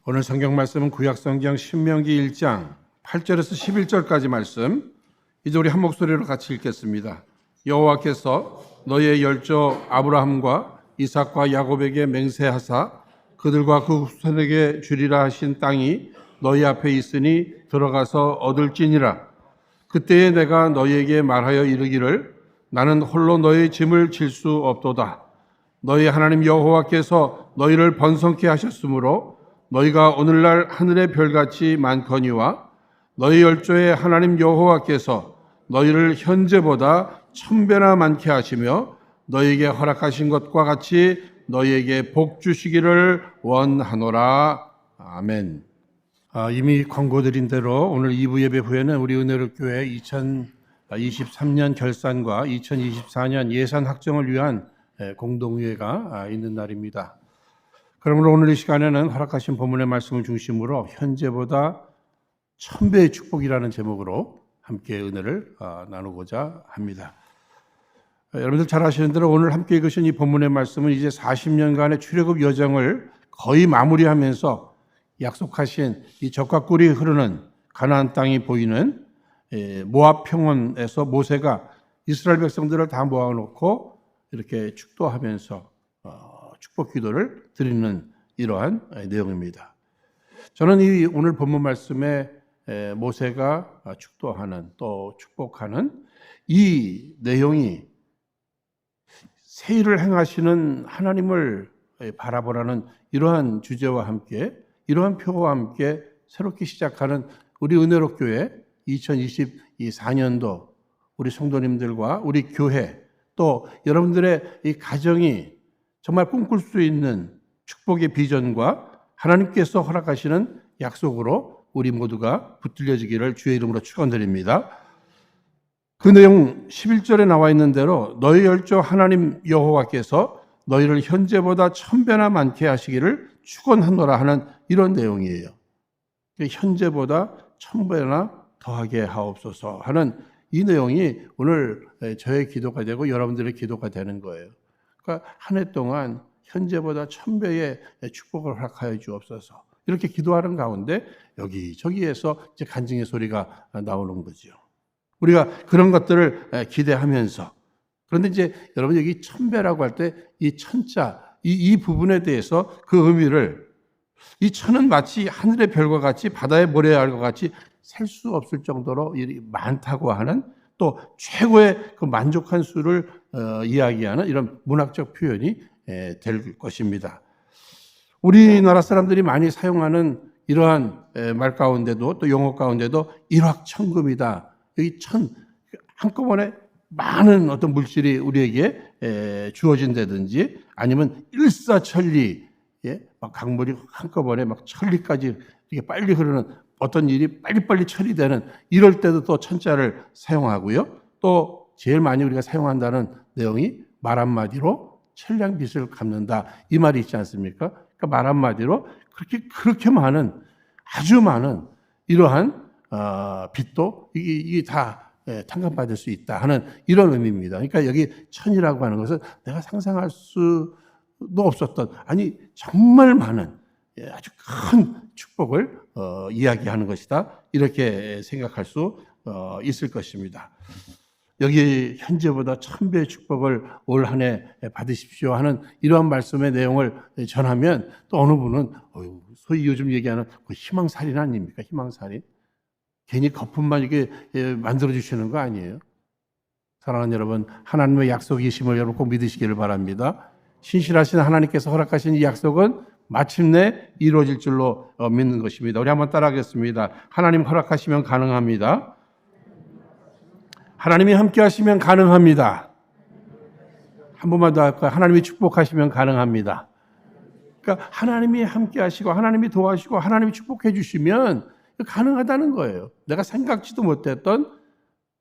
오늘 성경 말씀은 구약성경 신명기 1장 8절에서 11절까지 말씀, 이제 우리 한 목소리로 같이 읽겠습니다. 여호와께서 너의 열조 아브라함과 이삭과 야곱에게 맹세하사 그들과 그 후손에게 주리라 하신 땅이 너희 앞에 있으니 들어가서 얻을지니라. 그때에 내가 너희에게 말하여 이르기를 나는 홀로 너희 짐을 질 수 없도다. 너희 하나님 여호와께서 너희를 번성케 하셨으므로 너희가 오늘날 하늘의 별같이 많거니와 너희 열조의 하나님 여호와께서 너희를 현재보다 1000배나 많게 하시며 너희에게 허락하신 것과 같이 너희에게 복 주시기를 원하노라. 아멘. 이미 광고드린 대로 오늘 2부 예배 후에는 우리 은혜롭교회 2023년 결산과 2024년 예산 확정을 위한 공동회가 있는 날입니다. 그러므로 오늘 이 시간에는 허락하신 본문의 말씀을 중심으로 현재보다 1000배의 축복이라는 제목으로 함께 은혜를 나누고자 합니다. 여러분들 잘 아시는 대로 오늘 함께 읽으신 이 본문의 말씀은 이제 40년간의 출애굽 여정을 거의 마무리하면서 약속하신 이 젖과 꿀이 흐르는 가나안 땅이 보이는 모압 평원에서 모세가 이스라엘 백성들을 다 모아놓고 이렇게 축도하면서 축복 기도를 드리는 이러한 내용입니다. 저는 이 오늘 본문 말씀에 모세가 축도하는 또 축복하는 이 내용이 새 일을 행하시는 하나님을 바라보라는 이러한 주제와 함께 이러한 표와 함께 새롭게 시작하는 우리 은혜롭교회 2024년도 우리 성도님들과 우리 교회 또 여러분들의 이 가정이 정말 꿈꿀 수 있는 축복의 비전과 하나님께서 허락하시는 약속으로 우리 모두가 붙들려지기를 주의 이름으로 축원드립니다. 그 내용 11절에 나와 있는 대로 너희 열조 하나님 여호와께서 너희를 현재보다 1000배나 많게 하시기를 축원하노라 하는 이런 내용이에요. 현재보다 1000배나 더하게 하옵소서 하는 이 내용이 오늘 저의 기도가 되고 여러분들의 기도가 되는 거예요. 그러니까 한 해 동안 현재보다 1000배의 축복을 허락하여 주옵소서. 이렇게 기도하는 가운데 여기저기에서 이제 간증의 소리가 나오는 거죠. 우리가 그런 것들을 기대하면서, 그런데 이제 여러분 여기 1000배라고 할 때 이 천자, 이 부분에 대해서 그 의미를, 이 천은 마치 하늘의 별과 같이 바다의 모래알과 같이 셀 수 없을 정도로 많다고 하는 또 최고의 그 만족한 수를 이야기하는 이런 문학적 표현이 될 것입니다. 우리나라 사람들이 많이 사용하는 이러한 말 가운데도 또 용어 가운데도 일확천금이다. 여기 천, 한꺼번에 많은 어떤 물질이 우리에게 주어진다든지 아니면 일사천리, 막 강물이 한꺼번에 막 천리까지 이렇게 빨리 흐르는 어떤 일이 빨리빨리 처리되는 이럴 때도 또 천자를 사용하고요. 또 제일 많이 우리가 사용한다는 내용이 말 한마디로 천량빚을 갚는다. 이 말이 있지 않습니까? 그러니까 말 한마디로 그렇게 많은, 아주 많은 이러한 빚도 이게 다 탕감받을 수 있다 하는 이런 의미입니다. 그러니까 여기 천이라고 하는 것은 내가 상상할 수도 없었던, 아니 정말 많은 아주 큰 축복을 이야기하는 것이다. 이렇게 생각할 수 있을 것입니다. 여기 현재보다 1000배의 축복을 올 한 해 받으십시오 하는 이러한 말씀의 내용을 전하면 또 어느 분은 소위 요즘 얘기하는 그 희망살인 아닙니까? 희망살인. 괜히 거품만 이렇게 만들어주시는 거 아니에요. 사랑하는 여러분, 하나님의 약속이심을 여러분 꼭 믿으시기를 바랍니다. 신실하신 하나님께서 허락하신 이 약속은 마침내 이루어질 줄로 믿는 것입니다. 우리 한번 따라하겠습니다. 하나님 허락하시면 가능합니다. 하나님이 함께 하시면 가능합니다. 한 번만 더 할까요? 하나님이 축복하시면 가능합니다. 그러니까 하나님이 함께 하시고 하나님이 도와주시고 하나님이 축복해 주시면 가능하다는 거예요. 내가 생각지도 못했던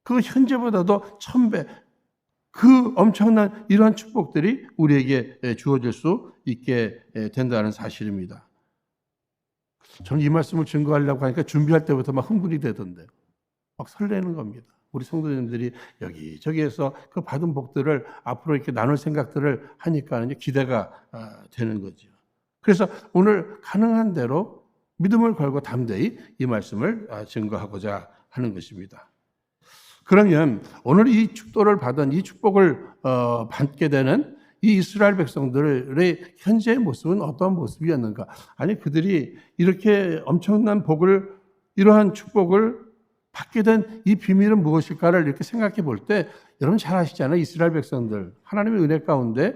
그 현재보다도 1000배, 그 엄청난 이러한 축복들이 우리에게 주어질 수 있게 된다는 사실입니다. 저는 이 말씀을 증거하려고 하니까 준비할 때부터 막 흥분이 되던데 막 설레는 겁니다. 우리 성도님들이 여기저기에서 그 받은 복들을 앞으로 이렇게 나눌 생각들을 하니까 기대가 되는 거죠. 그래서 오늘 가능한 대로 믿음을 걸고 담대히 이 말씀을 증거하고자 하는 것입니다. 그러면 오늘 이 축도를 받은 이 축복을 받게 되는 이 이스라엘 백성들의 현재의 모습은 어떠한 모습이었는가? 아니, 그들이 이렇게 엄청난 복을, 이러한 축복을 받게 된 이 비밀은 무엇일까를 이렇게 생각해 볼 때, 여러분 잘 아시잖아요. 이스라엘 백성들, 하나님의 은혜 가운데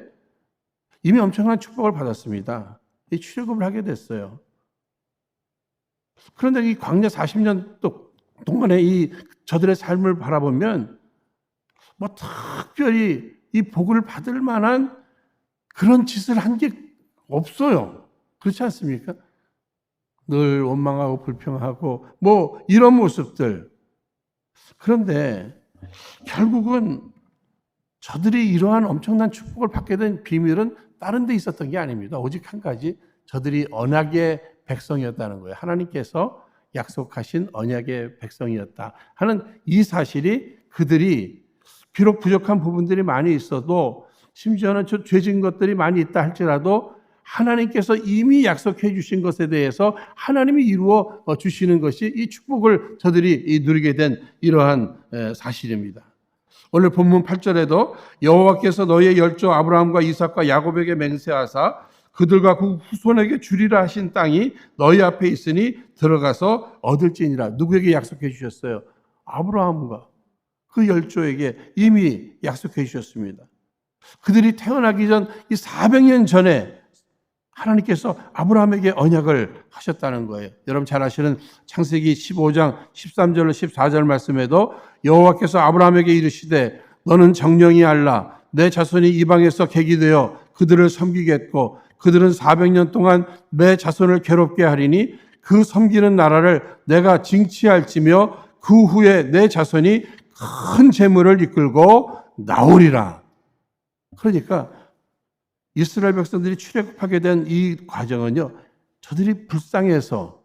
이미 엄청난 축복을 받았습니다. 이 출애굽을 하게 됐어요. 그런데 이 광야 40년 동안에 이 저들의 삶을 바라보면 뭐 특별히 이 복을 받을 만한 그런 짓을 한 게 없어요. 그렇지 않습니까? 늘 원망하고 불평하고 뭐 이런 모습들. 그런데 결국은 저들이 이러한 엄청난 축복을 받게 된 비밀은 다른 데 있었던 게 아닙니다. 오직 한 가지, 저들이 언약의 백성이었다는 거예요. 하나님께서 약속하신 언약의 백성이었다 하는 이 사실이, 그들이 비록 부족한 부분들이 많이 있어도, 심지어는 죄진 것들이 많이 있다 할지라도 하나님께서 이미 약속해 주신 것에 대해서 하나님이 이루어 주시는 것이 이 축복을 저들이 누리게 된 이러한 사실입니다. 오늘 본문 8절에도 여호와께서 너희의 열조 아브라함과 이삭과 야곱에게 맹세하사 그들과 그 후손에게 주리라 하신 땅이 너희 앞에 있으니 들어가서 얻을지니라. 누구에게 약속해 주셨어요? 아브라함과 그 열조에게 이미 약속해 주셨습니다. 그들이 태어나기 전 이 400년 전에 하나님께서 아브라함에게 언약을 하셨다는 거예요. 여러분 잘 아시는 창세기 15장 13절로 14절 말씀에도 여호와께서 아브라함에게 이르시되 너는 정령이 알라. 내 자손이 이방에서 객이 되어 그들을 섬기겠고 그들은 400년 동안 내 자손을 괴롭게 하리니 그 섬기는 나라를 내가 징치할지며 그 후에 내 자손이 큰 재물을 이끌고 나오리라. 그러니까 이스라엘 백성들이 출애굽하게 된 이 과정은요, 저들이 불쌍해서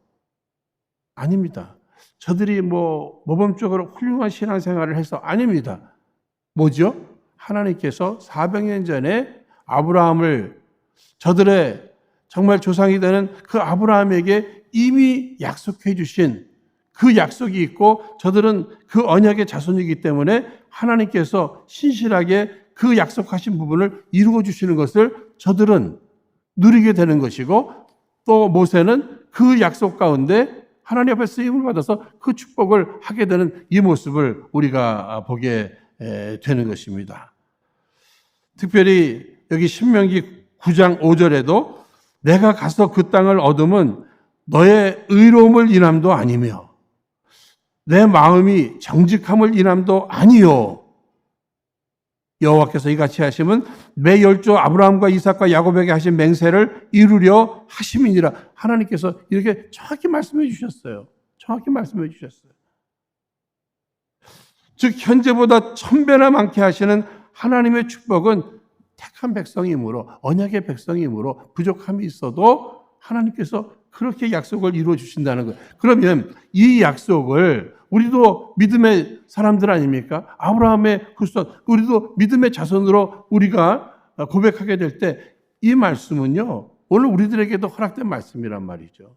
아닙니다. 저들이 모범적으로 훌륭한 신앙생활을 해서 아닙니다. 뭐죠? 하나님께서 400년 전에 아브라함을, 저들의 정말 조상이 되는 그 아브라함에게 이미 약속해 주신 그 약속이 있고, 저들은 그 언약의 자손이기 때문에 하나님께서 신실하게 그 약속하신 부분을 이루어 주시는 것을 저들은 누리게 되는 것이고, 또 모세는 그 약속 가운데 하나님 앞에 쓰임을 받아서 그 축복을 하게 되는 이 모습을 우리가 보게 되는 것입니다. 특별히 여기 신명기 9장 5절에도 내가 가서 그 땅을 얻으면 너의 의로움을 인함도 아니며 내 마음이 정직함을 인함도 아니요. 여호와께서 이같이 하시면 내 열조 아브라함과 이삭과 야곱에게 하신 맹세를 이루려 하심이니라. 하나님께서 이렇게 정확히 말씀해 주셨어요. 정확히 말씀해 주셨어요. 즉 현재보다 1000배나 많게 하시는 하나님의 축복은 택한 백성이므로, 언약의 백성이므로 부족함이 있어도 하나님께서 그렇게 약속을 이루어 주신다는 거예요. 그러면 이 약속을 우리도 믿음의 사람들 아닙니까? 아브라함의 후손, 우리도 믿음의 자손으로 우리가 고백하게 될 때 이 말씀은요, 오늘 우리들에게도 허락된 말씀이란 말이죠.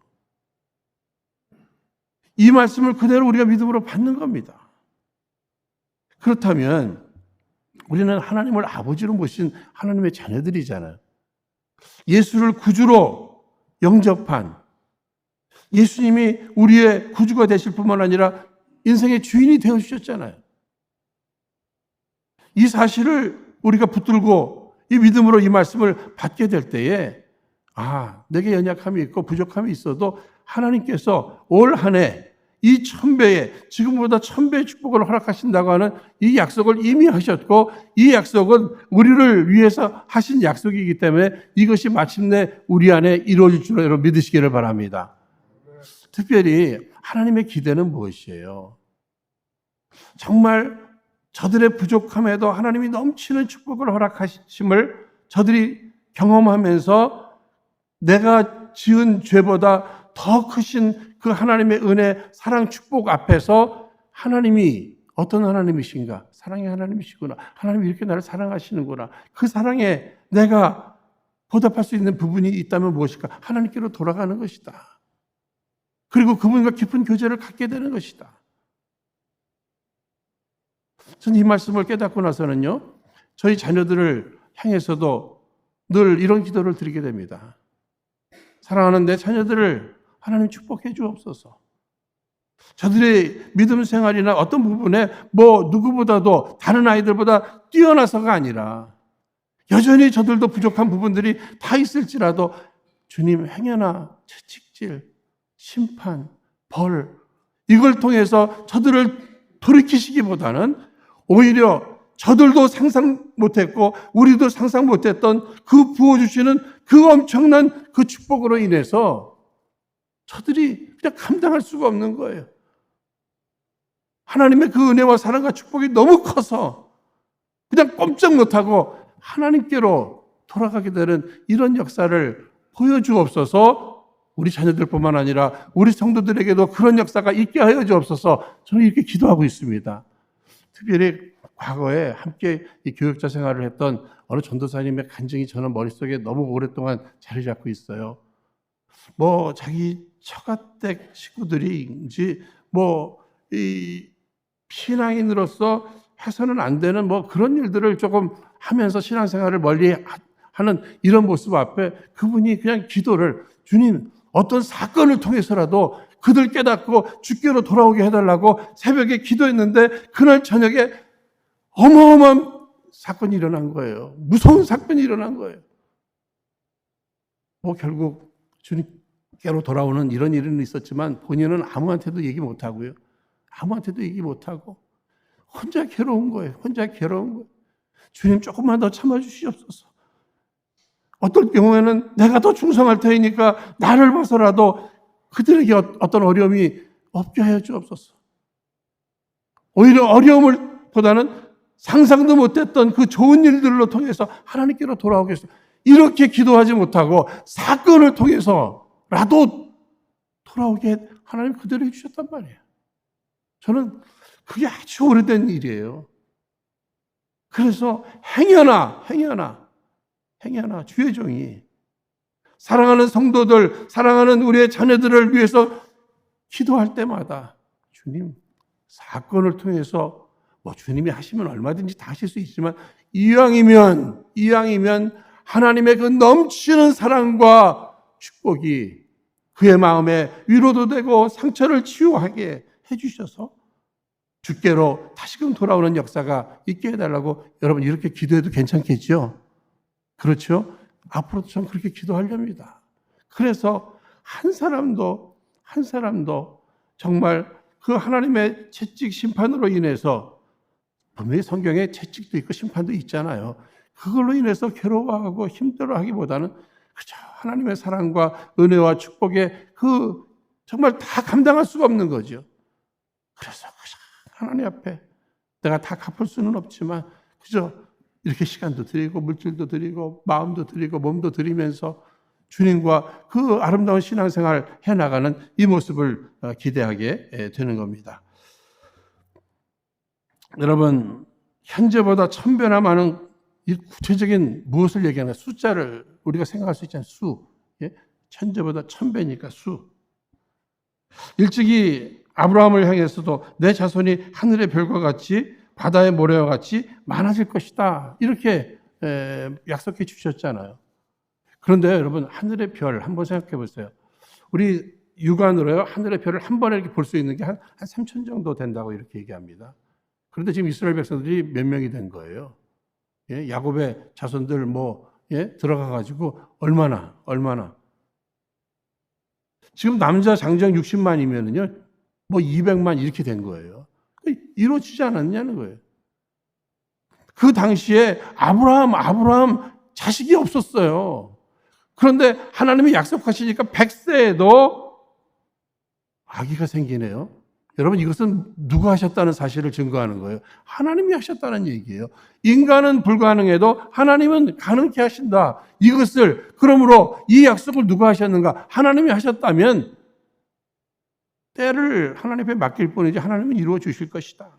이 말씀을 그대로 우리가 믿음으로 받는 겁니다. 그렇다면 우리는 하나님을 아버지로 모신 하나님의 자녀들이잖아요. 예수를 구주로 영접한, 예수님이 우리의 구주가 되실 뿐만 아니라 인생의 주인이 되어주셨잖아요. 이 사실을 우리가 붙들고 이 믿음으로 이 말씀을 받게 될 때에 내게 연약함이 있고 부족함이 있어도 하나님께서 올 한 해 이 1000배의, 지금보다 1000배의 축복을 허락하신다고 하는 이 약속을 이미 하셨고, 이 약속은 우리를 위해서 하신 약속이기 때문에 이것이 마침내 우리 안에 이루어질 줄로 여러분 믿으시기를 바랍니다. 특별히 하나님의 기대는 무엇이에요? 정말 저들의 부족함에도 하나님이 넘치는 축복을 허락하심을 저들이 경험하면서 내가 지은 죄보다 더 크신 그 하나님의 은혜, 사랑, 축복 앞에서 하나님이 어떤 하나님이신가? 사랑의 하나님이시구나. 하나님이 이렇게 나를 사랑하시는구나. 그 사랑에 내가 보답할 수 있는 부분이 있다면 무엇일까? 하나님께로 돌아가는 것이다. 그리고 그분과 깊은 교제를 갖게 되는 것이다. 저는 이 말씀을 깨닫고 나서는요, 저희 자녀들을 향해서도 늘 이런 기도를 드리게 됩니다. 사랑하는 내 자녀들을 하나님 축복해 주옵소서. 저들의 믿음 생활이나 어떤 부분에 누구보다도 다른 아이들보다 뛰어나서가 아니라 여전히 저들도 부족한 부분들이 다 있을지라도 주님 행여나 채찍질, 심판, 벌 이걸 통해서 저들을 돌이키시기보다는 오히려 저들도 상상 못했고 우리도 상상 못했던 그 부어주시는 그 엄청난 그 축복으로 인해서 저들이 그냥 감당할 수가 없는 거예요. 하나님의 그 은혜와 사랑과 축복이 너무 커서 그냥 꼼짝 못하고 하나님께로 돌아가게 되는 이런 역사를 보여주옵소서. 우리 자녀들뿐만 아니라 우리 성도들에게도 그런 역사가 있게 하여 주옵소서. 저는 이렇게 기도하고 있습니다. 특별히 과거에 함께 이 교육자 생활을 했던 어느 전도사님의 간증이 저는 머릿속에 너무 오랫동안 자리 잡고 있어요. 자기 처가댁 식구들인지 이 신앙인으로서 해서는 안 되는 그런 일들을 조금 하면서 신앙생활을 멀리 하는 이런 모습 앞에 그분이 그냥 기도를 주님 어떤 사건을 통해서라도 그들 깨닫고 주께로 돌아오게 해달라고 새벽에 기도했는데 그날 저녁에 어마어마한 사건이 일어난 거예요. 무서운 사건이 일어난 거예요. 결국 주님께로 돌아오는 이런 일은 있었지만 본인은 아무한테도 얘기 못하고요. 아무한테도 얘기 못하고 혼자 괴로운 거예요. 혼자 괴로운 거예요. 주님 조금만 더 참아주시옵소서. 어떨 경우에는 내가 더 충성할 테니까 나를 봐서라도 그들에게 어떤 어려움이 없게 하여 주옵소서. 오히려 어려움을 보다는 상상도 못했던 그 좋은 일들로 통해서 하나님께로 돌아오게 해서 이렇게 기도하지 못하고 사건을 통해서라도 돌아오게 하나님 그대로 해주셨단 말이에요. 저는 그게 아주 오래된 일이에요. 그래서 행여나 주의 종이 사랑하는 성도들, 사랑하는 우리의 자녀들을 위해서 기도할 때마다 주님 사건을 통해서 주님이 하시면 얼마든지 다 하실 수 있지만 이왕이면 하나님의 그 넘치는 사랑과 축복이 그의 마음에 위로도 되고 상처를 치유하게 해주셔서 주께로 다시금 돌아오는 역사가 있게 해달라고 여러분 이렇게 기도해도 괜찮겠죠? 그렇죠? 앞으로도 전 그렇게 기도하렵니다. 그래서 한 사람도 정말 그 하나님의 채찍 심판으로 인해서 분명히 성경에 채찍도 있고 심판도 있잖아요. 그걸로 인해서 괴로워하고 힘들어하기보다는 그저 하나님의 사랑과 은혜와 축복에 정말 다 감당할 수가 없는 거죠. 그래서 하나님 앞에 내가 다 갚을 수는 없지만 그저 이렇게 시간도 드리고 물질도 드리고 마음도 드리고 몸도 드리면서 주님과 그 아름다운 신앙생활 해나가는 이 모습을 기대하게 되는 겁니다. 여러분 현재보다 1000배나 많은 이 구체적인 무엇을 얘기하나 숫자를 우리가 생각할 수 있잖아요. 수. 현재보다 1000배니까 수. 일찍이 아브라함을 향해서도 내 자손이 하늘의 별과 같이 바다의 모래와 같이 많아질 것이다. 이렇게 약속해 주셨잖아요. 그런데 여러분 하늘의 별 한번 생각해 보세요. 우리 육안으로요 하늘의 별을 한 번에 이렇게 볼 수 있는 게 한 3천 정도 된다고 이렇게 얘기합니다. 그런데 지금 이스라엘 백성들이 몇 명이 된 거예요. 야곱의 자손들 들어가 가지고 얼마나 지금 남자 장정 60만이면은요 200만 이렇게 된 거예요. 이루어지지 않았냐는 거예요. 그 당시에 아브라함 자식이 없었어요. 그런데 하나님이 약속하시니까 100세에도 아기가 생기네요. 여러분 이것은 누가 하셨다는 사실을 증거하는 거예요. 하나님이 하셨다는 얘기예요. 인간은 불가능해도 하나님은 가능케 하신다. 이것을 그러므로 이 약속을 누가 하셨는가? 하나님이 하셨다면 때를 하나님께 맡길 뿐이지 하나님은 이루어 주실 것이다.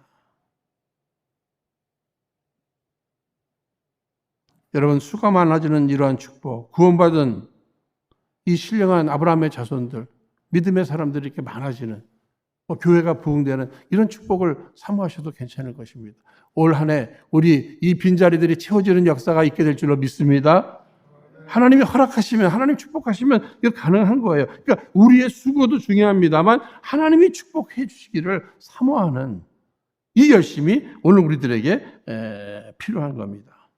여러분 수가 많아지는 이러한 축복, 구원받은 이 신령한 아브라함의 자손들 믿음의 사람들이 이렇게 많아지는, 교회가 부흥되는 이런 축복을 사모하셔도 괜찮을 것입니다. 올 한 해 우리 이 빈자리들이 채워지는 역사가 있게 될 줄로 믿습니다. 하나님이 허락하시면, 하나님 축복하시면 이거 가능한 거예요. 그러니까 우리의 수고도 중요합니다만 하나님이 축복해 주시기를 사모하는 이 열심이 오늘 우리들에게 필요한 겁니다.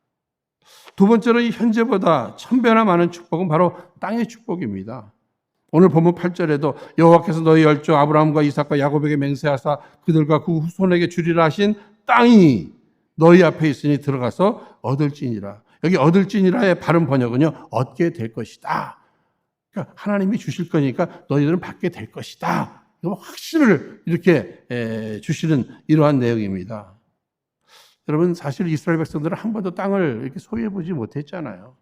두 번째로 이 현재보다 1000배나 많은 축복은 바로 땅의 축복입니다. 오늘 본문 8절에도 여호와께서 너희 열조 아브라함과 이삭과 야곱에게 맹세하사 그들과 그 후손에게 주리라 하신 땅이 너희 앞에 있으니 들어가서 얻을지니라. 여기 얻을지니라의 바른 번역은요, 얻게 될 것이다. 그러니까 하나님이 주실 거니까 너희들은 받게 될 것이다. 이거 확신을 이렇게 주시는 이러한 내용입니다. 여러분, 사실 이스라엘 백성들은 한 번도 땅을 이렇게 소유해 보지 못했잖아요.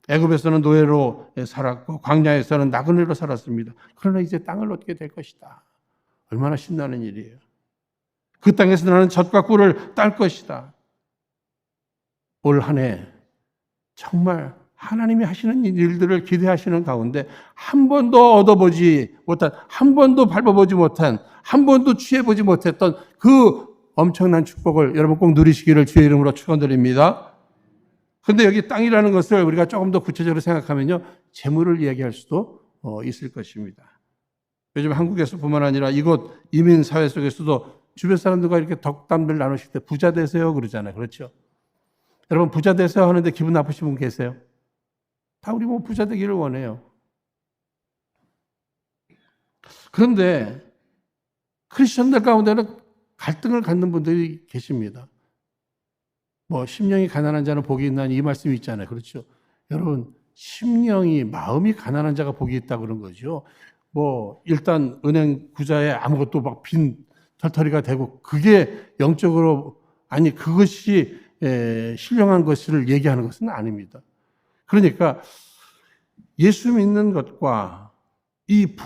애굽에서는 노예로 살았고 광야에서는 나그네로 살았습니다. 그러나 이제 땅을 얻게 될 것이다. 얼마나 신나는 일이에요. 그 땅에서 나는 젖과 꿀을 딸 것이다. 올 한 해 정말 하나님이 하시는 일들을 기대하시는 가운데 한 번도 얻어보지 못한, 한 번도 밟아보지 못한, 한 번도 취해보지 못했던 그 엄청난 축복을 여러분 꼭 누리시기를 주의 이름으로 축원드립니다. 그런데 여기 땅이라는 것을 우리가 조금 더 구체적으로 생각하면요, 재물을 이야기할 수도 있을 것입니다. 요즘 한국에서뿐만 아니라 이곳 이민 사회 속에서도 주변 사람들과 이렇게 덕담들 나누실 때 부자 되세요 그러잖아요. 그렇죠? 여러분, 부자 되세요 하는데 기분 나쁘신 분 계세요? 다 우리 뭐 부자 되기를 원해요. 그런데 크리스천들 가운데는 갈등을 갖는 분들이 계십니다. 뭐 심령이 가난한 자는 복이 있나니 이 말씀이 있잖아요. 그렇죠? 여러분, 심령이, 마음이 가난한 자가 복이 있다 그런 거죠. 뭐 일단 은행 구자에 아무것도 막 빈 털터리가 되고 그게 영적으로, 아니 그것이 신령한 것을 얘기하는 것은 아닙니다. 그러니까 예수 믿는 것과 이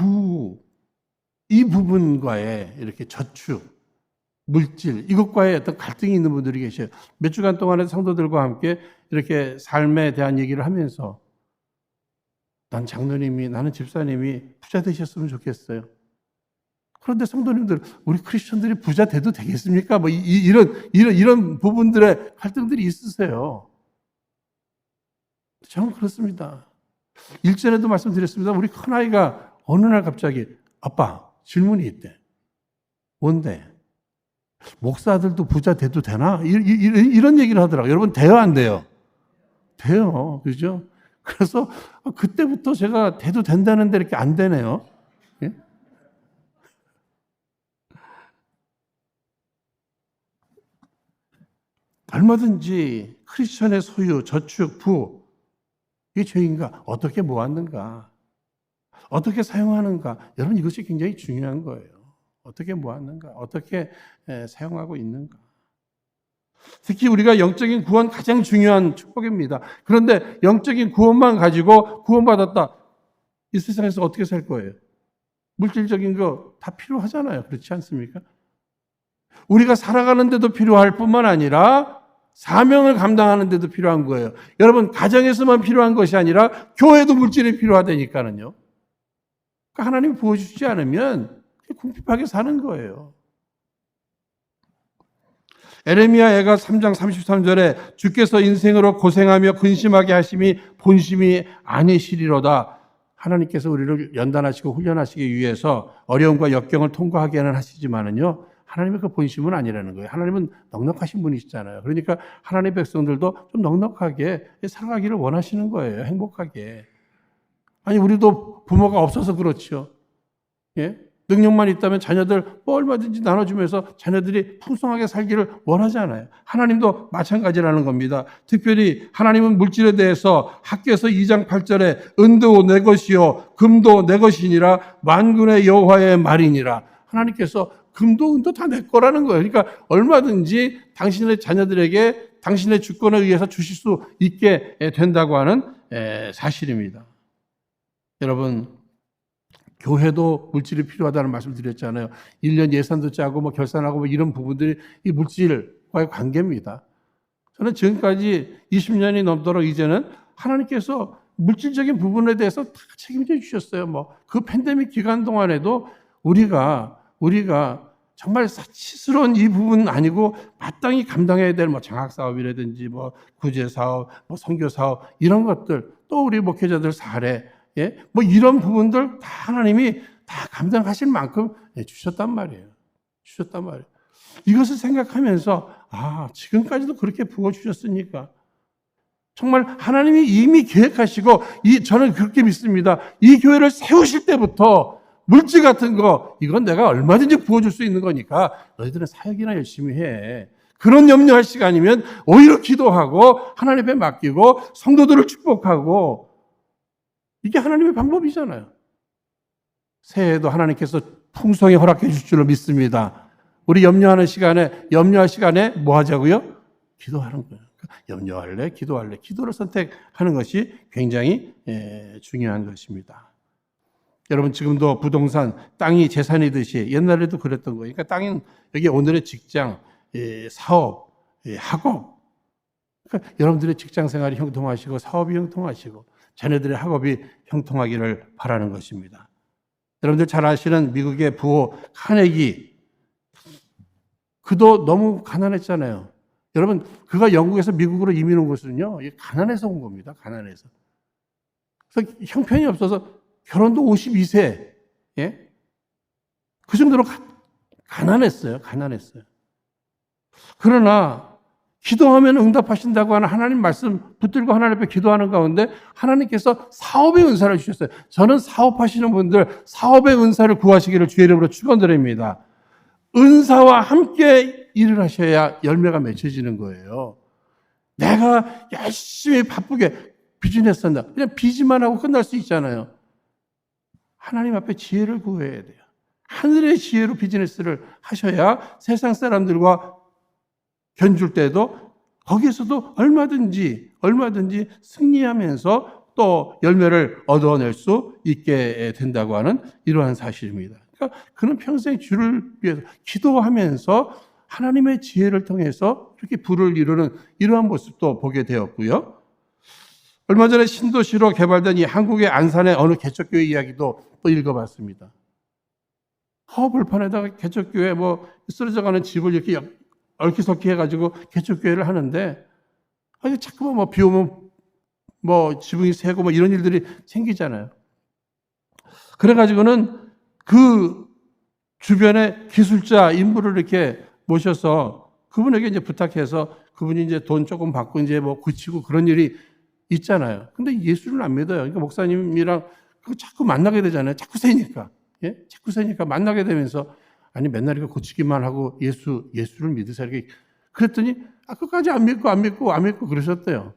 부분과의 이렇게 저축, 물질, 이것과의 어떤 갈등이 있는 분들이 계셔요. 몇 주간 동안에 성도들과 함께 이렇게 삶에 대한 얘기를 하면서 난 장로님이, 나는 집사님이 부자 되셨으면 좋겠어요. 그런데 성도님들, 우리 크리스천들이 부자 돼도 되겠습니까? 뭐 이런 부분들의 갈등들이 있으세요. 저는 그렇습니다. 일전에도 말씀드렸습니다. 우리 큰아이가 어느 날 갑자기 아빠, 질문이 있대. 뭔데? 목사들도 부자 돼도 되나? 이런 얘기를 하더라고요. 여러분, 돼요, 안 돼요? 돼요. 그죠? 그래서 그때부터 제가 돼도 된다는데 이렇게 안 되네요. 예? 얼마든지 크리스천의 소유, 저축, 부, 이게 죄인가? 어떻게 모았는가? 어떻게 사용하는가? 여러분, 이것이 굉장히 중요한 거예요. 어떻게 모았는가? 어떻게 사용하고 있는가? 특히 우리가 영적인 구원 가장 중요한 축복입니다. 그런데 영적인 구원만 가지고 구원받았다. 이 세상에서 어떻게 살 거예요? 물질적인 거 다 필요하잖아요. 그렇지 않습니까? 우리가 살아가는 데도 필요할 뿐만 아니라 사명을 감당하는 데도 필요한 거예요. 여러분, 가정에서만 필요한 것이 아니라 교회도 물질이 필요하다니까는요. 그러니까 하나님이 부어주시지 않으면 궁핍하게 사는 거예요. 에레미야 애가 3장 33절에 주께서 인생으로 고생하며 근심하게 하심이 본심이 아니시리로다. 하나님께서 우리를 연단하시고 훈련하시기 위해서 어려움과 역경을 통과하게는 하시지만은요, 하나님의 그 본심은 아니라는 거예요. 하나님은 넉넉하신 분이시잖아요. 그러니까 하나님의 백성들도 좀 넉넉하게 살아가기를 원하시는 거예요. 행복하게. 아니, 우리도 부모가 없어서 그렇죠. 예? 능력만 있다면 자녀들 뭐 얼마든지 나눠주면서 자녀들이 풍성하게 살기를 원하잖아요. 하나님도 마찬가지라는 겁니다. 특별히 하나님은 물질에 대해서 학개서 2장 8절에 은도 내 것이요 금도 내 것이니라 만군의 여호와의 말이니라. 하나님께서 금도 은도 다 내 거라는 거예요. 그러니까 얼마든지 당신의 자녀들에게 당신의 주권에 의해서 주실 수 있게 된다고 하는 사실입니다. 여러분, 교회도 물질이 필요하다는 말씀 드렸잖아요. 1년 예산도 짜고 뭐 결산하고 뭐 이런 부분들이 이 물질과의 관계입니다. 저는 지금까지 20년이 넘도록 이제는 하나님께서 물질적인 부분에 대해서 다 책임져 주셨어요. 뭐 그 팬데믹 기간 동안에도 우리가 정말 사치스러운 이 부분 아니고 마땅히 감당해야 될 뭐 장학 사업이라든지 뭐 구제 사업, 뭐 선교 사업 이런 것들, 또 우리 목회자들 사례, 뭐 이런 부분들 다 하나님이 다 감당하실 만큼 주셨단 말이에요. 주셨단 말이에요. 이것을 생각하면서 지금까지도 그렇게 부어 주셨으니까 정말 하나님이 이미 계획하시고, 저는 그렇게 믿습니다. 이 교회를 세우실 때부터 물질 같은 거, 이건 내가 얼마든지 부어줄 수 있는 거니까 너희들은 사역이나 열심히 해. 그런 염려할 시간이면 오히려 기도하고 하나님 앞에 맡기고 성도들을 축복하고, 이게 하나님의 방법이잖아요. 새해에도 하나님께서 풍성히 허락해 주실 줄로 믿습니다. 우리 염려할 시간에 뭐 하자고요? 기도하는 거예요. 염려할래? 기도할래? 기도를 선택하는 것이 굉장히 중요한 것입니다. 여러분, 지금도 부동산, 땅이 재산이듯이 옛날에도 그랬던 거예요. 그러니까 땅은 여기 오늘의 직장, 사업, 학업. 그러니까 여러분들의 직장 생활이 형통하시고 사업이 형통하시고 자녀들의 학업이 형통하기를 바라는 것입니다. 여러분들 잘 아시는 미국의 부호 카네기, 그도 너무 가난했잖아요. 여러분, 그가 영국에서 미국으로 이민 온 것은요, 가난해서 온 겁니다. 가난해서. 그래서 형편이 없어서 결혼도 52세, 그 정도로 가난했어요. 가난했어요. 그러나 기도하면 응답하신다고 하는 하나님 말씀 붙들고 하나님 앞에 기도하는 가운데 하나님께서 사업의 은사를 주셨어요. 저는 사업하시는 분들 사업의 은사를 구하시기를 주의 이름으로 축원드립니다. 은사와 함께 일을 하셔야 열매가 맺혀지는 거예요. 내가 열심히 바쁘게 비즈니스 한다. 그냥 비즈만 하고 끝날 수 있잖아요. 하나님 앞에 지혜를 구해야 돼요. 하늘의 지혜로 비즈니스를 하셔야 세상 사람들과 견줄 때도 거기에서도 얼마든지 승리하면서 또 열매를 얻어낼 수 있게 된다고 하는 이러한 사실입니다. 그러니까 그는 평생 주를 위해서 기도하면서 하나님의 지혜를 통해서 이렇게 부를 이루는 이러한 모습도 보게 되었고요. 얼마 전에 신도시로 개발된 이 한국의 안산의 어느 개척교회 이야기도 또 읽어봤습니다. 허벌판에다가 개척교회 뭐 쓰러져가는 집을 이렇게 얽히설키 해가지고 개척교회를 하는데, 자꾸만 뭐 비 오면 뭐 지붕이 새고 뭐 이런 일들이 생기잖아요. 그래가지고는 그 주변에 기술자 인물을 이렇게 모셔서 그분에게 이제 부탁해서 그분이 이제 돈 조금 받고 이제 뭐 고치고 그런 일이 있잖아요. 근데 예수를 안 믿어요. 그러니까 목사님이랑 자꾸 만나게 되잖아요. 자꾸 새니까. 자꾸 새니까 만나게 되면서 아니 맨날 이거 고치기만 하고 예수를 믿으세요. 이렇게 그랬더니 끝까지 안 믿고 그러셨대요.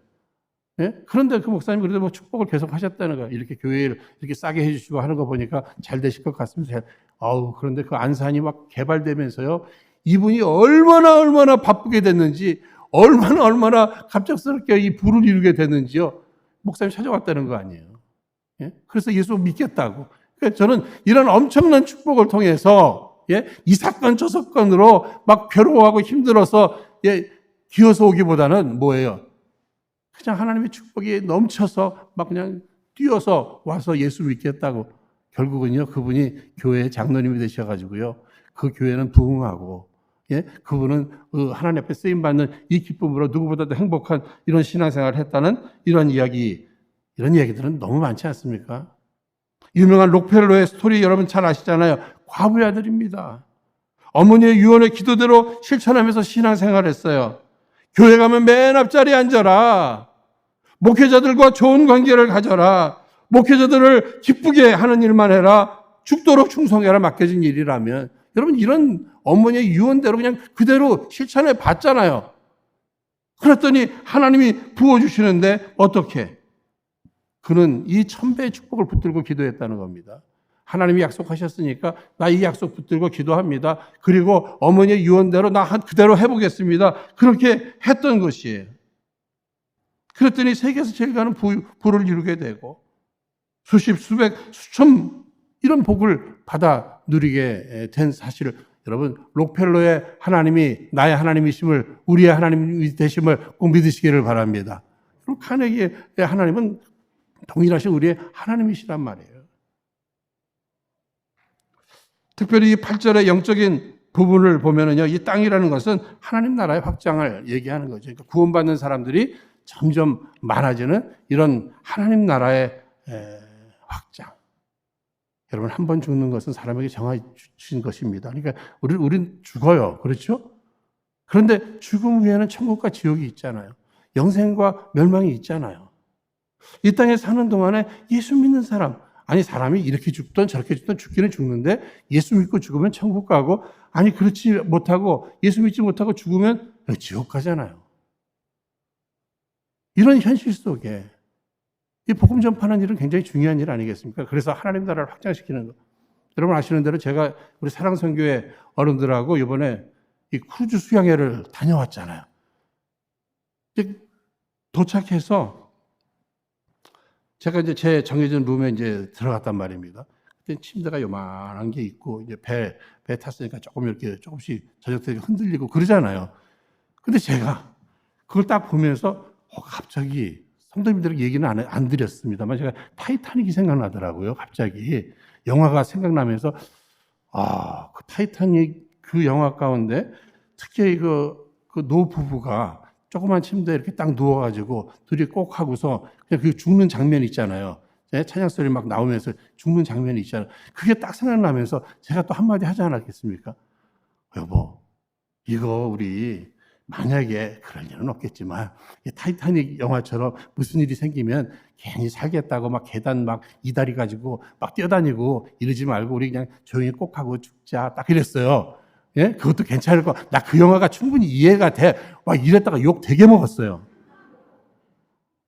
그런데 그 목사님 그래도 뭐 축복을 계속 하셨다는 거예요. 이렇게 교회를 이렇게 싸게 해주시고 하는 거 보니까 잘 되실 것 같습니다. 그런데 그 안산이 막 개발되면서요. 이분이 얼마나 바쁘게 됐는지, 얼마나 갑작스럽게 이 부를 이루게 됐는지요. 목사님 찾아왔다는 거 아니에요. 그래서 예수 믿겠다고. 그러니까 저는 이런 엄청난 축복을 통해서 이 사건 저 사건으로 막 괴로워하고 힘들어서 기어서 오기보다는 뭐예요? 그냥 하나님의 축복이 넘쳐서 막 그냥 뛰어서 와서 예수 믿겠다고. 결국은요, 그분이 교회의 장로님이 되셔가지고요, 그 교회는 부흥하고, 그분은 하나님 앞에 쓰임받는 이 기쁨으로 누구보다도 행복한 이런 신앙생활을 했다는 이런 이야기들은 너무 많지 않습니까? 유명한 록펠러의 스토리 여러분 잘 아시잖아요. 과부의 아들입니다. 어머니의 유언의 기도대로 실천하면서 신앙생활을 했어요. 교회 가면 맨 앞자리에 앉아라. 목회자들과 좋은 관계를 가져라. 목회자들을 기쁘게 하는 일만 해라. 죽도록 충성해라. 맡겨진 일이라면. 여러분, 이런 어머니의 유언대로 그냥 그대로 실천해 봤잖아요. 그랬더니 하나님이 부어주시는데 어떻게? 그는 이 1000배의 축복을 붙들고 기도했다는 겁니다. 하나님이 약속하셨으니까 나 이 약속 붙들고 기도합니다. 그리고 어머니의 유언대로 나 그대로 해보겠습니다. 그렇게 했던 것이에요. 그랬더니 세계에서 제일 가는 부를 이루게 되고 수십, 수백, 수천 이런 복을 받아 누리게 된 사실을 여러분 록펠러의 하나님이 나의 하나님이심을 우리의 하나님이 되심을 꼭 믿으시기를 바랍니다. 그리고 카네기의 하나님은 동일하신 우리의 하나님이시란 말이에요. 특별히 이 8절의 영적인 부분을 보면은요, 이 땅이라는 것은 하나님 나라의 확장을 얘기하는 거죠. 그러니까 구원받는 사람들이 점점 많아지는 이런 하나님 나라의 확장. 여러분, 한 번 죽는 것은 사람에게 정해진 것입니다. 그러니까 우린 죽어요. 그렇죠? 그런데 죽음 후에는 천국과 지옥이 있잖아요. 영생과 멸망이 있잖아요. 이 땅에 사는 동안에 예수 믿는 사람, 아니 사람이 이렇게 죽든 저렇게 죽든 죽기는 죽는데 예수 믿고 죽으면 천국 가고, 아니 그렇지 못하고 예수 믿지 못하고 죽으면 지옥 가잖아요. 이런 현실 속에 이 복음 전파하는 일은 굉장히 중요한 일 아니겠습니까? 그래서 하나님 나라를 확장시키는 것. 여러분 아시는 대로 제가 우리 사랑선교회 어른들하고 이번에 이 크루즈 수양회를 다녀왔잖아요. 도착해서 제가 이제 제 정해진 룸에 이제 들어갔단 말입니다. 그때 침대가 요만한 게 있고, 이제 배 탔으니까 조금 이렇게 조금씩 저녁 때 흔들리고 그러잖아요. 근데 제가 그걸 딱 보면서 갑자기 성도님들 얘기는 안 드렸습니다만 제가 타이타닉이 생각나더라고요. 갑자기 영화가 생각나면서 그 타이타닉 그 영화 가운데 특히 그 노부부가 조그만 침대에 이렇게 딱 누워가지고 둘이 꼭 하고서 그냥 그 죽는 장면 있잖아요. 찬양 소리 막 나오면서 죽는 장면이 있잖아요. 그게 딱 생각나면서 제가 또 한마디 하지 않았겠습니까? 여보, 이거 우리 만약에 그럴 일은 없겠지만 타이타닉 영화처럼 무슨 일이 생기면 괜히 살겠다고 막 계단 막 이다리 가지고 막 뛰어다니고 이러지 말고 우리 그냥 조용히 꼭 하고 죽자, 딱 이랬어요. 예? 그것도 괜찮을 거. 나 그 영화가 충분히 이해가 돼. 막 이랬다가 욕 되게 먹었어요.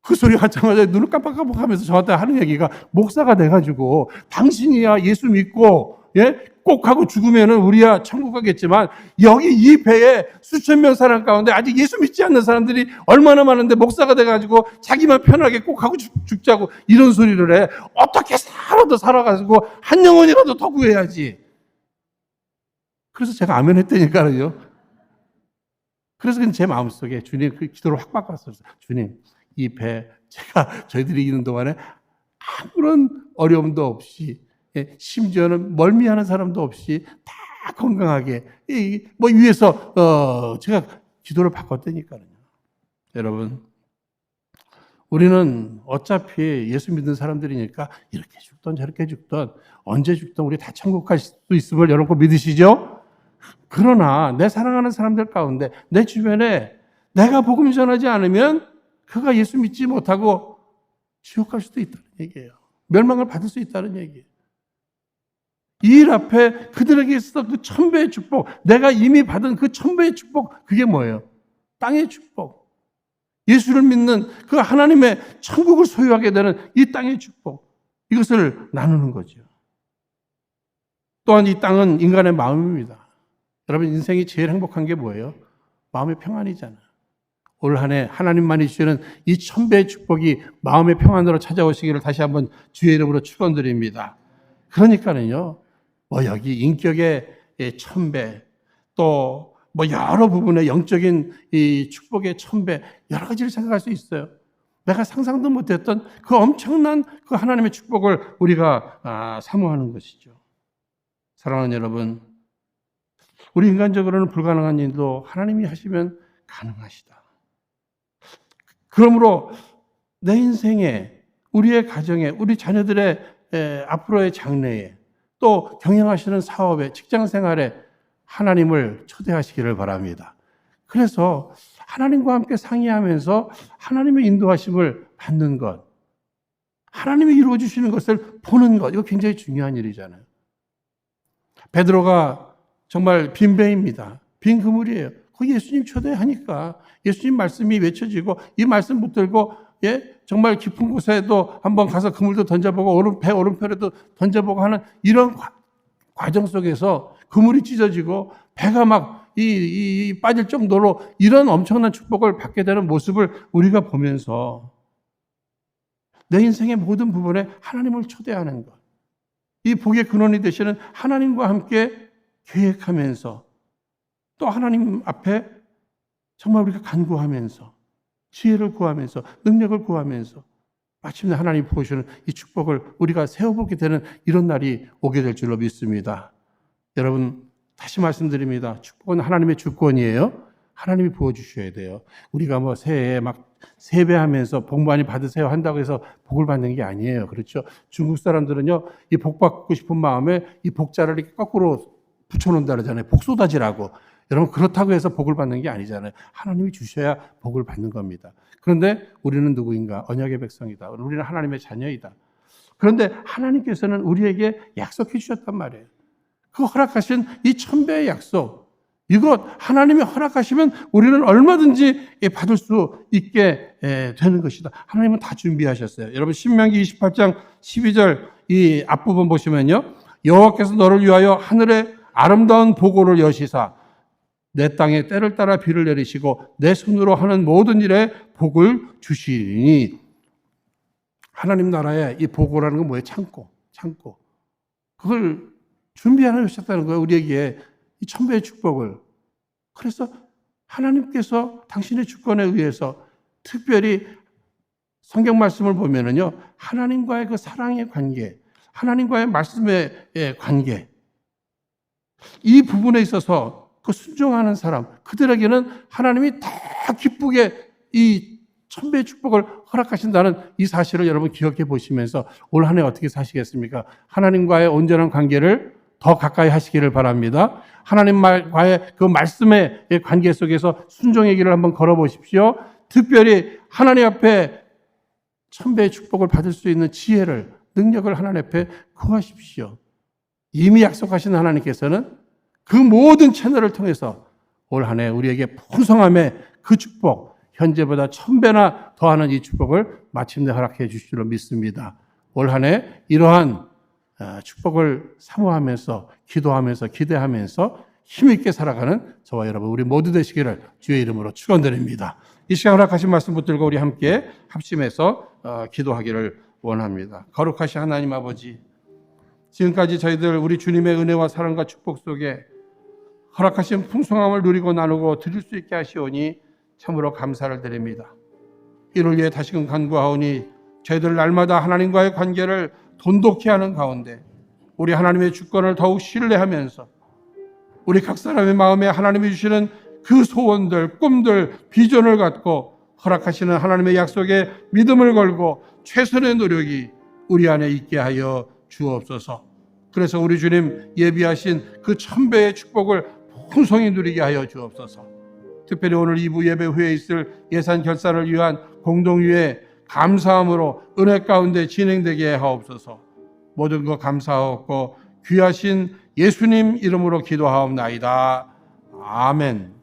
그 소리 하자마자 눈을 깜빡깜빡하면서 저한테 하는 얘기가, 목사가 돼가지고 당신이야 예수 믿고 꼭 하고 죽으면은 우리야 천국 가겠지만 여기 이 배에 수천 명 사람 가운데 아직 예수 믿지 않는 사람들이 얼마나 많은데 목사가 돼가지고 자기만 편하게 꼭 하고 죽자고 이런 소리를 해. 어떻게 살아가지고 한 영혼이라도 더 구해야지. 그래서 제가 아멘 했다니까요. 그래서 제 마음속에 주님 그 기도를 확 바꿨어요. 주님, 이 배 제가 저희들이 있는 동안에 아무런 어려움도 없이, 심지어는 멀미하는 사람도 없이 다 건강하게 뭐 위에서 제가 기도를 바꿨다니까요. 여러분, 우리는 어차피 예수 믿는 사람들이니까 이렇게 죽든 저렇게 죽든 언제 죽든 우리 다 천국 갈 수 있음을 여러분 믿으시죠? 그러나 내 사랑하는 사람들 가운데 내 주변에 내가 복음 전하지 않으면 그가 예수 믿지 못하고 지옥 갈 수도 있다는 얘기예요. 멸망을 받을 수 있다는 얘기예요. 이 일 앞에 그들에게 있었던 그 천배의 축복, 내가 이미 받은 그 천배의 축복, 그게 뭐예요? 땅의 축복. 예수를 믿는 그 하나님의 천국을 소유하게 되는 이 땅의 축복, 이것을 나누는 거죠. 또한 이 땅은 인간의 마음입니다. 여러분, 인생이 제일 행복한 게 뭐예요? 마음의 평안이잖아요. 올 한 해 하나님만이 주시는 이 천배의 축복이 마음의 평안으로 찾아오시기를 다시 한번 주의 이름으로 축원드립니다. 그러니까는요, 뭐 여기 인격의 천배, 또 뭐 여러 부분의 영적인 이 축복의 천배, 여러 가지를 생각할 수 있어요. 내가 상상도 못했던 그 엄청난 그 하나님의 축복을 우리가 사모하는 것이죠. 사랑하는 여러분, 우리 인간적으로는 불가능한 일도 하나님이 하시면 가능하시다. 그러므로 내 인생에, 우리의 가정에, 우리 자녀들의 앞으로의 장래에, 또 경영하시는 사업에, 직장 생활에 하나님을 초대하시기를 바랍니다. 그래서 하나님과 함께 상의하면서 하나님의 인도하심을 받는 것, 하나님이 이루어 주시는 것을 보는 것, 이거 굉장히 중요한 일이잖아요. 베드로가 정말 빈 배입니다. 빈 그물이에요. 거기 예수님 초대하니까 예수님 말씀이 외쳐지고, 이 말씀 붙들고 정말 깊은 곳에도 한번 가서 그물도 던져보고 배 오른편에도 던져보고 하는 이런 과정 속에서 그물이 찢어지고 배가 막 빠질 정도로 이런 엄청난 축복을 받게 되는 모습을 우리가 보면서 내 인생의 모든 부분에 하나님을 초대하는 것, 이 복의 근원이 되시는 하나님과 함께 계획하면서, 또 하나님 앞에 정말 우리가 간구하면서, 지혜를 구하면서, 능력을 구하면서, 마침내 하나님이 부어주시는 이 축복을 우리가 세워보게 되는 이런 날이 오게 될 줄로 믿습니다. 여러분, 다시 말씀드립니다. 축복은 하나님의 주권이에요. 하나님이 부어주셔야 돼요. 우리가 뭐 새해에 막 세배하면서 복 많이 받으세요 한다고 해서 복을 받는 게 아니에요. 그렇죠? 중국 사람들은요, 이 복 받고 싶은 마음에 이 복자를 이렇게 거꾸로 붙여놓는다 그러잖아요. 복 쏟아지라고. 여러분, 그렇다고 해서 복을 받는 게 아니잖아요. 하나님이 주셔야 복을 받는 겁니다. 그런데 우리는 누구인가? 언약의 백성이다. 우리는 하나님의 자녀이다. 그런데 하나님께서는 우리에게 약속해 주셨단 말이에요. 그 허락하신 이 천배의 약속, 이것 하나님이 허락하시면 우리는 얼마든지 받을 수 있게 되는 것이다. 하나님은 다 준비하셨어요. 여러분, 신명기 28장 12절 이 앞부분 보시면요, 여호와께서 너를 위하여 하늘에 아름다운 보고를 여시사 내 땅에 때를 따라 비를 내리시고 내 손으로 하는 모든 일에 복을 주시니. 하나님 나라에 이 보고라는 건 뭐예요? 창고. 그걸 준비하여 주셨다는 거예요. 우리에게 이 천배의 축복을. 그래서 하나님께서 당신의 주권에 의해서 특별히 성경 말씀을 보면은요, 하나님과의 그 사랑의 관계, 하나님과의 말씀의 관계, 이 부분에 있어서 그 순종하는 사람, 그들에게는 하나님이 더 기쁘게 이 천배의 축복을 허락하신다는 이 사실을 여러분 기억해 보시면서 올 한 해 어떻게 사시겠습니까? 하나님과의 온전한 관계를 더 가까이 하시기를 바랍니다. 하나님과의 그 말씀의 관계 속에서 순종의 길을 한번 걸어보십시오. 특별히 하나님 앞에 천배의 축복을 받을 수 있는 지혜를, 능력을 하나님 앞에 구하십시오. 이미 약속하신 하나님께서는 그 모든 채널을 통해서 올 한 해 우리에게 풍성함의 그 축복, 현재보다 1000배나 더하는 이 축복을 마침내 허락해 주실 줄로 믿습니다. 올 한 해 이러한 축복을 사모하면서 기도하면서 기대하면서 힘있게 살아가는 저와 여러분 우리 모두 되시기를 주의 이름으로 축원드립니다. 이 시간 허락하신 말씀 붙들고 우리 함께 합심해서 기도하기를 원합니다. 거룩하신 하나님 아버지, 지금까지 저희들 우리 주님의 은혜와 사랑과 축복 속에 허락하신 풍성함을 누리고 나누고 드릴 수 있게 하시오니 참으로 감사를 드립니다. 이를 위해 다시금 간구하오니 저희들 날마다 하나님과의 관계를 돈독히 하는 가운데 우리 하나님의 주권을 더욱 신뢰하면서 우리 각 사람의 마음에 하나님이 주시는 그 소원들, 꿈들, 비전을 갖고 허락하시는 하나님의 약속에 믿음을 걸고 최선의 노력이 우리 안에 있게 하여 주옵소서. 그래서 우리 주님 예비하신 그 천배의 축복을 풍성히 누리게 하여 주옵소서. 특별히 오늘 2부 예배 후에 있을 예산 결산을 위한 공동위에 감사함으로 은혜 가운데 진행되게 하옵소서. 모든 것 감사하옵고 귀하신 예수님 이름으로 기도하옵나이다. 아멘.